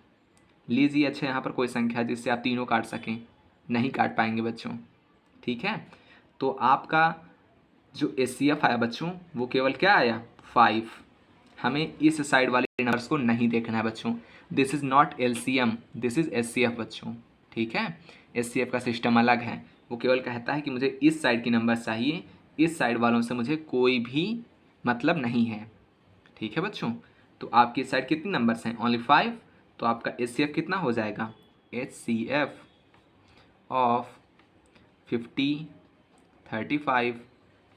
Speaker 1: लीजिए अच्छा यहाँ पर कोई संख्या जिससे आप तीनों काट सकें, नहीं काट पाएंगे बच्चों, ठीक है। तो आपका जो HCF आया बच्चों वो केवल क्या आया 5। हमें इस साइड वाले नंबर्स को नहीं देखना है बच्चों, this is not LCM, this is HCF बच्चों, ठीक है। HCF का सिस्टम अलग है, वो केवल कहता है कि मुझे इस साइड की नंबर चाहिए, इस साइड वालों से मुझे कोई भी मतलब नहीं है, ठीक है बच्चों। तो आपकी साइड कितनी नंबर्स हैं, ओनली 5। तो आपका HCF कितना हो जाएगा, HCF of 50, 35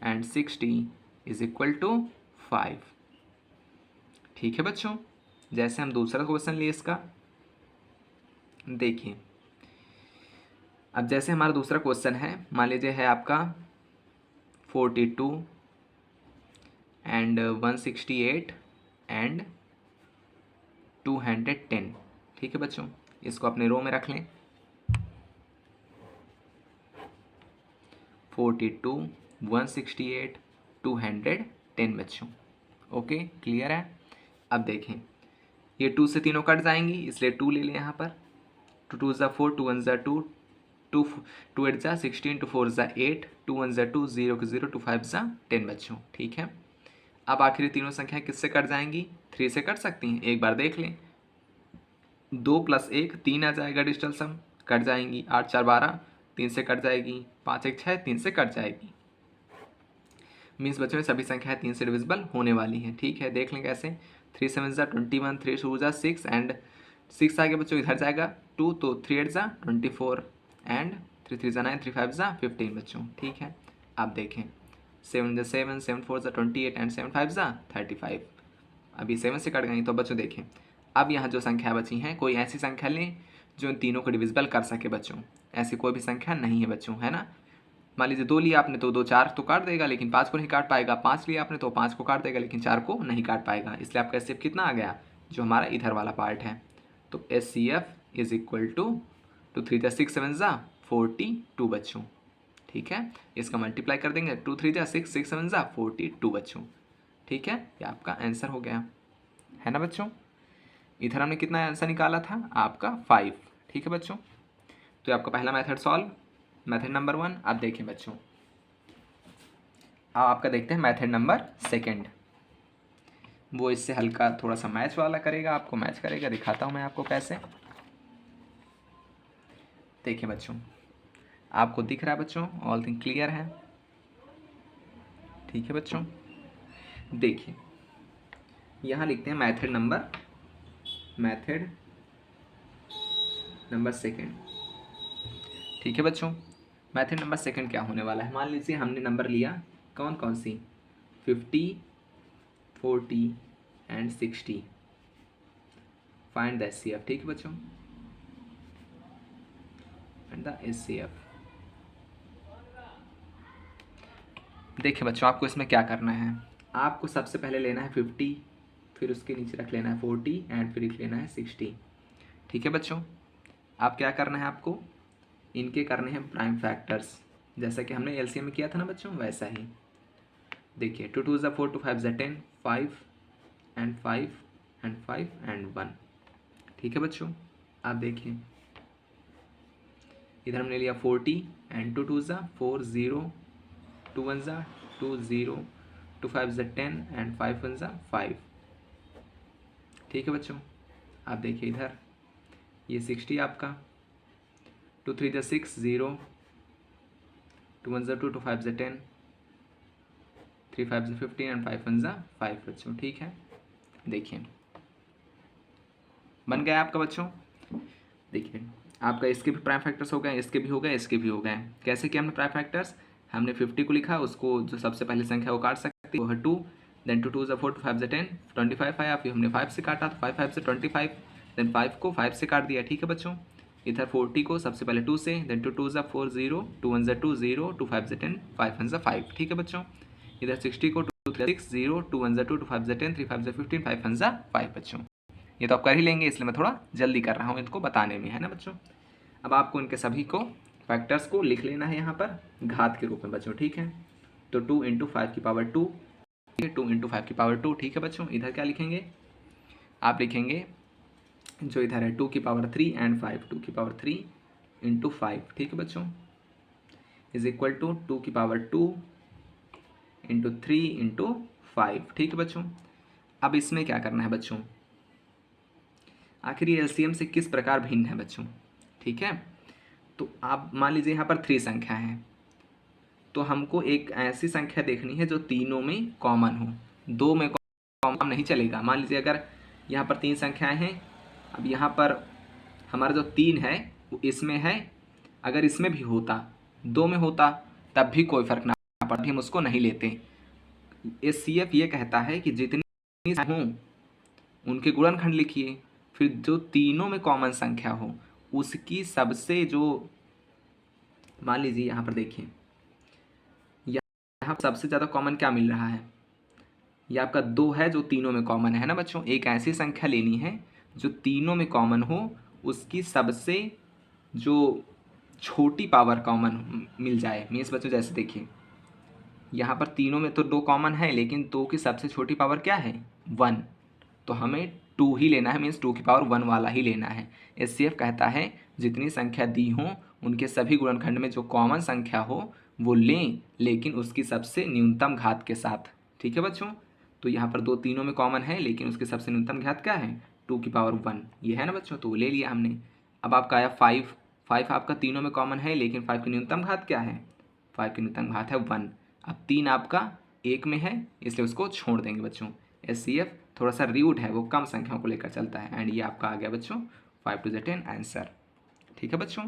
Speaker 1: and 60 is equal to 5, ठीक है बच्चों। जैसे हम दूसरा क्वेश्चन लिए इसका, देखिए अब जैसे हमारा दूसरा क्वेश्चन है, मान लीजिए है आपका 42 एंड 168 एंड 210, ठीक है बच्चों। इसको अपने रो में रख लें, 42, 168, 210 बच्चों, ओके क्लियर है। अब देखें ये 2 से तीनों कट जाएंगी, इसलिए 2 ले लें यहाँ पर। 2 2 ज़ा 4, 2 1 ज़ा 2, 2 8 ज़ा 16, 2 4 ज़ा 8, 2 1 ज़ा 2, 0 के 0, 2 5 ज़ा 10 बच्चों, ठीक है। अब आखिरी तीनों संख्या किससे कट जाएंगी, 3 से कट सकती हैं, एक बार देख लें। 2 + 1 3 आ जाएगा, डिजिटल सम कट जाएंगी। 8 4 12, 3 से कट जाएगी। 5 1 6, 3 से कट जाएगी। मीन्स बच्चों में सभी संख्याएं 3 से डिविजिबल होने वाली हैं, ठीक है। देख लें कैसे, 3 7 ज़ा 21, 3 2 ज़ा 6 एंड 6 आगे बच्चों इधर जाएगा 2, तो 3 8 ज़ा 24 एंड 3 3 ज़ा 9, 3 5 ज़ा 15 बच्चों, ठीक है। अब देखें 7 ज़ा 7, 7 4 ज़ा 28 एंड 7 5 ज़ा 35, अभी 7 से कट गई। तो बच्चों देखें अब यहाँ जो संख्या बची हैं, कोई ऐसी संख्या लें जो इन तीनों को डिविजिबल कर सके बच्चों। ऐसी कोई भी संख्या नहीं है बच्चों, है ना। मान लीजिए 2 लिया आपने तो 2 4 तो काट देगा, लेकिन 5 को नहीं काट पाएगा। 5 लिया आपने तो 5 को काट देगा, लेकिन 4 को नहीं काट पाएगा। इसलिए आपका HCF कितना आ गया, जो हमारा इधर वाला पार्ट है। तो HCF इज इक्वल टू 2 3 ज़ा 6 7 ज़ा 42 बच्चों, ठीक है। इसका मल्टीप्लाई कर देंगे, 2 3 ज़ा 6, 6 7 ज़ा 42 बच्चों, ठीक है। ये आपका आंसर हो गया, है ना बच्चों। इधर हमने कितना आंसर निकाला था, आपका 5, ठीक है बच्चों। तो ये आपका पहला मेथड सॉल्व, मेथड नंबर 1। अब देखें बच्चों, अब आपका देखते हैं मेथड नंबर 2। वो इससे हल्का थोड़ा सा मैच वाला करेगा, आपको मैच करेगा। दिखाता हूँ मैं आपको कैसे। देखिए बच्चों, आपको दिख रहा है बच्चों, ऑल थिंग क्लियर है, ठीक है बच्चों। देखिए यहाँ लिखते हैं मेथड नंबर 2, ठीक है बच्चों। मेथड नंबर 2 क्या होने वाला है, मान लीजिए हमने नंबर लिया कौन कौन सी, 50, 40 एंड 60। फाइंड द HCF, ठीक है बच्चों, फाइंड द HCF। देखिए बच्चों, आपको इसमें क्या करना है, आपको सबसे पहले लेना है 50, फिर उसके नीचे रख लेना है 40 एंड फिर लिख लेना है 60, ठीक है बच्चों। आप क्या करना है, आपको इनके करने हैं प्राइम फैक्टर्स, जैसा कि हमने LCM में किया था ना बच्चों, वैसा ही। देखिए 2 2 ज़ा 4, 2 5 ज़ा 10, 5 एंड 5 एंड 5 एंड 1, ठीक है बच्चों। आप देखिए इधर हमने लिया 40 एंड 2 2 ज़ा 4 0, 2 1 ज़ा 2 0, 2 5 ज़ा 10 एंड 5 1 ज़ा 5, ठीक है बच्चों। आप देखिए इधर ये 60 आपका, 2 3 ज़ा 6 0, 2 1 ज़ा 2, 2 5 ज़ा 10, 3 5 ज़ा 15 एंड 5 1 ज़ा 5 बच्चों, ठीक है। देखिए बन गया आपका बच्चों। देखिए आपका इसके भी प्राइम फैक्टर्स हो गए, इसके भी हो गए, इसके भी हो गए। कैसे किया हमने प्राइम फैक्टर्स, हमने 50 को लिखा, उसको जो सबसे पहले संख्या वो काट सकती है वो है 2, देन 2 2 ज़ा 4, 2 5 ज़ा 10, 25 आया, फिर हमने 5 से काटा तो 5 5 से 25, देन 5 को 5 से काट दिया, ठीक है बच्चों। इधर 40 को सबसे पहले 2 से, देन 2 2 ज़ा 4 0, 2 1 ज़ा 2 0, 2 5 ज़ा 10, 5 1 ज़ा 5, ठीक है बच्चों। इधर 60 को 2 3 6 0, 2 1 ज़ा 2, 2 5 ज़ा 10, 3 5 ज़ा 15, 5 1 ज़ा 5 बच्चों। ये तो आप कर ही लेंगे, इसलिए मैं थोड़ा जल्दी कर रहा हूँ इनको बताने में, है ना बच्चों। अब आपको इनके सभी को फैक्टर्स को लिख लेना है यहाँ पर घात के रूप में बच्चों, ठीक है। तो 2 × 5 की पावर 2, 2 × 5 की पावर 2, ठीक है बच्चों। इधर क्या लिखेंगे, आप लिखेंगे जो इधर है 2⁻³ एंड 5, 2⁻³ इंटू 5, ठीक है बच्चों, is equal to 2⁻² into 3 into 5, ठीक है बच्चों। अब इसमें क्या करना है बच्चों, आखिर ये एलसीएम से किस प्रकार भिन्न है बच्चों, ठीक है। तो आप मान लीजिए यहाँ पर 3 संख्या है, तो हमको एक ऐसी संख्या देखनी है जो तीनों में कॉमन हो, दो में कॉमन नहीं चलेगा। मान लीजिए अगर यहाँ पर 3 संख्याएं हैं, अब यहाँ पर हमारा जो 3 है वो इसमें है, अगर इसमें भी होता, 2 में होता, तब भी कोई फर्क ना पड़ता, भी हम उसको नहीं लेते। एचसीएफ ये कहता है कि जितनी हों उनके गुणनखंड लिखिए, फिर जो तीनों में कॉमन संख्या हो उसकी सबसे जो, मान लीजिए यहाँ पर देखिए, यहाँ सबसे ज़्यादा कॉमन क्या मिल रहा है, ये आपका 2 है जो तीनों में कॉमन है ना बच्चों। एक ऐसी संख्या लेनी है जो तीनों में कॉमन हो, उसकी सबसे जो छोटी पावर कॉमन मिल जाए। मीन्स बच्चों जैसे देखिए यहाँ पर तीनों में तो 2 कॉमन है, लेकिन 2 की सबसे छोटी पावर क्या है, 1, तो हमें 2 ही लेना है, मीन्स 2 की पावर 1 वाला ही लेना है। एचसीएफ कहता है जितनी संख्या दी हो उनके सभी गुणनखंड में जो कॉमन संख्या हो वो लें, लेकिन उसकी सबसे न्यूनतम घात के साथ, ठीक है बच्चों। तो यहाँ पर 2 तीनों में कॉमन है, लेकिन उसकी सबसे न्यूनतम घात क्या है, 2⁻1, ये है ना बच्चों, तो वो ले लिया हमने। अब आपका आया 5, 5 आपका तीनों में कॉमन है, लेकिन 5 की न्यूनतम घात क्या है, 5 की न्यूनतम घात है 1। अब 3 आपका एक में है, इसलिए उसको छोड़ देंगे बच्चों। एचसीएफ थोड़ा सा रूड है, वो कम संख्याओं को लेकर चलता है। एंड ये आपका आ गया बच्चों 5 to the 10 आंसर, ठीक है बच्चों।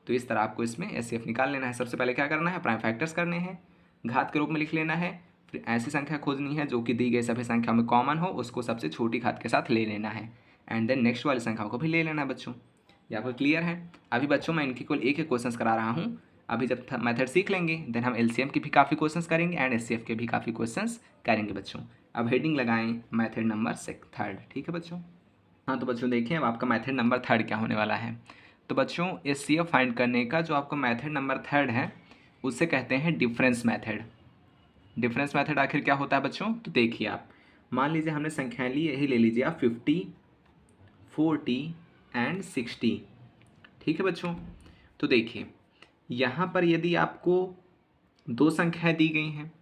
Speaker 1: तो इस तरह आपको इसमें एचसीएफ निकाल लेना है। सबसे पहले क्या करना है, प्राइम फैक्टर्स करने हैं, घात के रूप में लिख लेना है, फिर ऐसी संख्या खोजनी है जो कि दी गई सभी संख्या में कॉमन हो, उसको सबसे छोटी घात के साथ ले लेना है, एंड देन नेक्स्ट वाली संख्याओं को भी ले लेना है बच्चों। ये आपको क्लियर है। अभी बच्चों मैं इनके केवल एक क्वेश्चन करा रहा हूँ, अभी जब मेथड सीख लेंगे देन हम एलसीएम के भी काफ़ी क्वेश्चंस करेंगे एंड एचसीएफ के भी काफ़ी क्वेश्चंस करेंगे बच्चों। अब हेडिंग लगाएं मेथड नंबर 3, ठीक है बच्चों। हाँ तो बच्चों देखिए अब आपका मेथड नंबर 3 क्या होने वाला है। तो बच्चों एचसीएफ फाइंड करने का जो आपका मेथड नंबर 3 है उसे कहते हैं डिफरेंस मेथड। डिफरेंस मेथड आखिर क्या होता है बच्चों, तो देखिए आप मान लीजिए हमने संख्याएं ली, यही ले लीजिए आप 50, 40 एंड 60, ठीक है बच्चों। तो देखिए यहाँ पर यदि आपको 2 संख्याएं दी गई हैं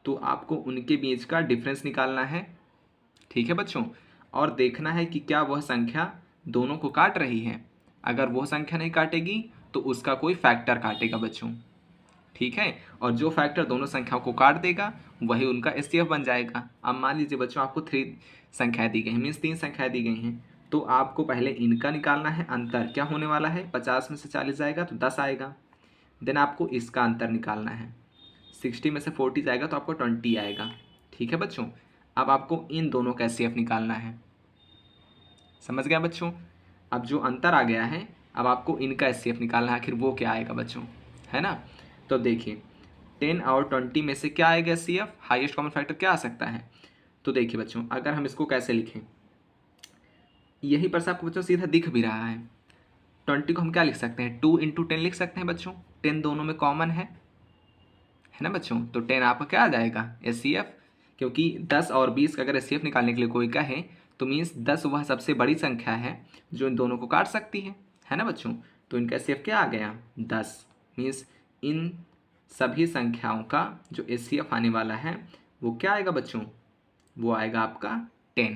Speaker 1: तो आपको उनके बीच का डिफरेंस निकालना है, ठीक है बच्चों, और देखना है कि क्या वह संख्या दोनों को काट रही है। अगर वह संख्या नहीं काटेगी तो उसका कोई फैक्टर काटेगा बच्चों, ठीक है, और जो फैक्टर दोनों संख्याओं को काट देगा वही उनका एचसीएफ बन जाएगा। अब मान लीजिए बच्चों आपको 3 संख्याएं दी गई हैं, मीन्स 3 संख्याएं दी गई हैं, तो आपको पहले इनका निकालना है, अंतर क्या होने वाला है, 50 में से 40 जाएगा तो 10 आएगा। देन आपको इसका अंतर निकालना है, 60 में से 40 जाएगा तो आपको 20 आएगा, ठीक है बच्चों। अब आपको इन दोनों का एचसीएफ निकालना है, समझ गया बच्चों। अब जो अंतर आ गया है अब आपको इनका एचसीएफ निकालना है, आखिर वो क्या आएगा बच्चों, है ना। तो देखिए 10 और 20 में से क्या आएगा एचसीएफ, हाईएस्ट कॉमन फैक्टर क्या आ सकता है। तो देखिए बच्चों अगर हम इसको कैसे लिखें, यही पर से आपको बच्चों सीधा दिख भी रहा है। 20 को हम क्या लिख सकते हैं, 2 इंटू 10 लिख सकते हैं बच्चों, 10 दोनों में कॉमन है ना बच्चों। तो 10 आपका क्या आ जाएगा एचसीएफ, क्योंकि 10 और 20 का अगर एचसीएफ निकालने के लिए कोई कहे तो मीन्स 10 वह सबसे बड़ी संख्या है जो इन दोनों को काट सकती है ना बच्चों। तो इनका एचसीएफ क्या आ गया 10, मीन्स इन सभी संख्याओं का जो एचसीएफ आने वाला है वो क्या आएगा बच्चों, वो आएगा आपका 10,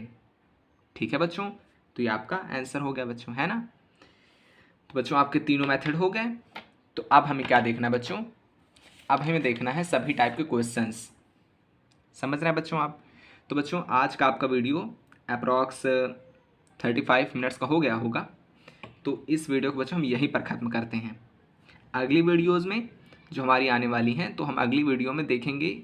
Speaker 1: ठीक है बच्चों। तो ये आपका आंसर हो गया बच्चों, है ना। तो बच्चों आपके तीनों मेथड हो गए। तो अब हमें क्या देखना है बच्चों, अब हमें देखना है सभी टाइप के क्वेश्चंस, समझ रहे हैं बच्चों आप। तो बच्चों आज का आपका वीडियो अप्रॉक्स 35 मिनट्स का हो गया होगा, तो इस वीडियो को बच्चों हम यहीं पर ख़त्म करते हैं। अगली वीडियोज़ में जो हमारी आने वाली हैं तो हम अगली वीडियो में देखेंगे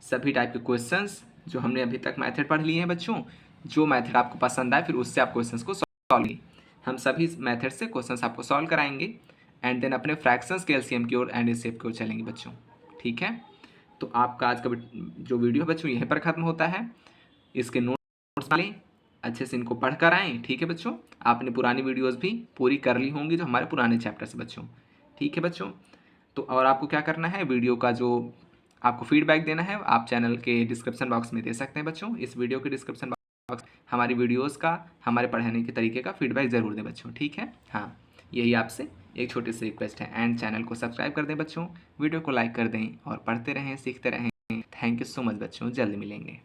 Speaker 1: सभी टाइप के क्वेश्चंस जो हमने अभी तक मेथड पढ़ लिए हैं बच्चों। जो मेथड आपको पसंद आए फिर उससे आप क्वेश्चंस को सॉल्व करेंगे, हम सभी मेथड से क्वेश्चंस आपको सॉल्व कराएंगे एंड देन अपने फ्रैक्शंस के एलसीएम की ओर एंड एचसीएफ की ओर चलेंगे बच्चों, ठीक है। तो आपका आज का जो वीडियो बच्चों यहीं पर ख़त्म होता है। इसके नोट्स वाले अच्छे से इनको पढ़ कर आएँ, ठीक है बच्चों। आपने पुरानी वीडियोज़ भी पूरी कर ली होंगी जो हमारे पुराने चैप्टर से बच्चों, ठीक है बच्चों। तो और आपको क्या करना है, वीडियो का जो आपको फीडबैक देना है आप चैनल के डिस्क्रिप्शन बॉक्स में दे सकते हैं बच्चों। इस वीडियो के डिस्क्रिप्शन हमारी वीडियोस का, हमारे पढ़ाने के तरीके का फीडबैक ज़रूर दें बच्चों, ठीक है। हाँ, यही आपसे एक छोटी सी रिक्वेस्ट है। एंड चैनल को सब्सक्राइब कर दें बच्चों, वीडियो को लाइक कर दें और पढ़ते रहें, सीखते रहें। थैंक यू सो मच बच्चों, जल्द मिलेंगे।